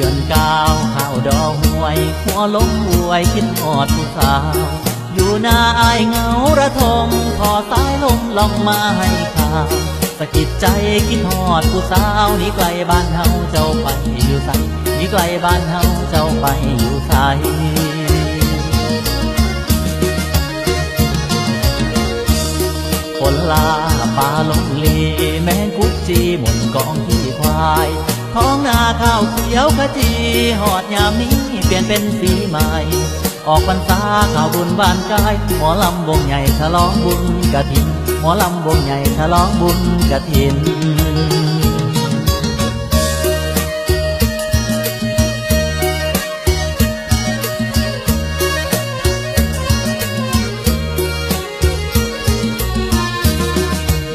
อนก้าวข้าวดอกหวยหัวล้มหวยคิดหอดผู้สาวอยู่หน้าอายเงาระทมพอสายลมลองมาให้ข่าวสะกิดใจคิดหอดผู้สาวนี่ไกลบ้านเฮาเจ้าไปอยู่ไสนี่ไกลบ้านเฮาเจ้าไปอยู่ไสคนลาป่าลงลีแมงกุดจีหมุนกองขี้ควายท้องนาข้าวเขียวขจีหอดยามนี้เปลี่ยนเป็นสีใหม่ออกพรรษาข่าวบุญบ้านกายหมอลำวงใหญ่ฉลองบุญกฐินหมอลำวงใหญ่ฉลองบุญกฐิน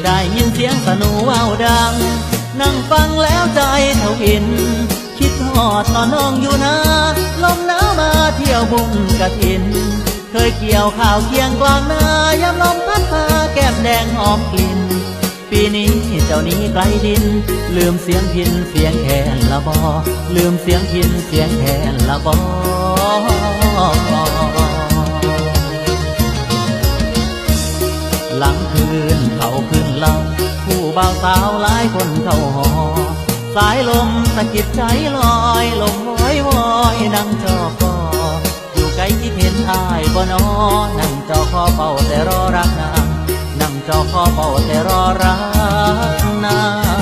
ได้ยินเสียงสนุว่าวดังนั่งฟังแล้วใจทวินคิดหอดตอนน้องอยู่นะลมหนาวมาเที่ยวบุญกฐินเคยเกี่ยวข้าวเคียงกลางนายามลมพัดพาแก้มแดงหอมกลิ่นปีนี้เจ้านี้ไกลดินลืมเสียงพินเสียงแคนละบอลืมเสียงพินเสียงแคนละบอหลังคืนเขาขึ้นลำผู้บ่าวสาวหลายคนเข้าหอสายลมสะกิดใจลอยลมว้อยว้อยนั่งจอคออยู่ไกลคิดเห็นอายบ่นอนั่งจอคอเป่าแต่รอรักนางนั่งจอคอเป่าแต่รอรักนาง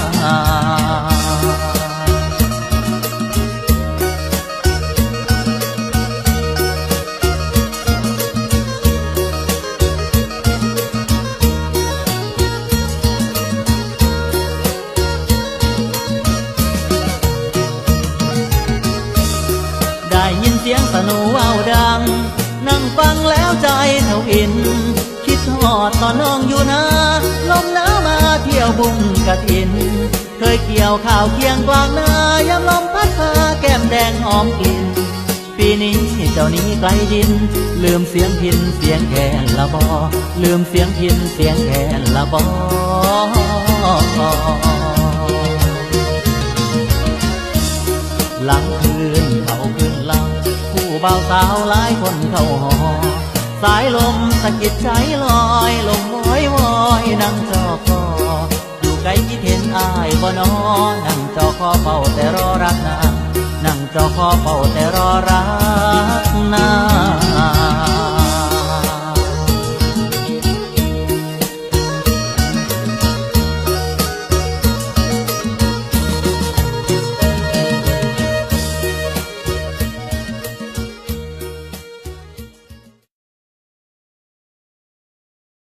ได้ยินเสียงสนุว่าวดังนั่งฟังแล้วใจทวินคิดหอดตอนน้องอยู่นะลมหนาวมาเที่ยวบุญกฐินเคยเกี่ยวข้าวเคียงกลางนายามลมพัดพาแก้มแดงหอมกลิ่นปีนี้เจ้านี้ไกลดินลืมเสียงพินเสียงแคนละบอลืมเสียงพินเสียงแคนละบอหลังคืนเขาขึ้นลำผู้บ่าวสาวหลายคนเข้าหอสายลมสะกิดใจลอยลมว้อยว้อยนั่งจอคออยู่ไกลคิดเห็นอายบ่นอนั่งจอคอเป่าแต่รอรักนางนั่งจอคอเป่าแต่รอรักนาง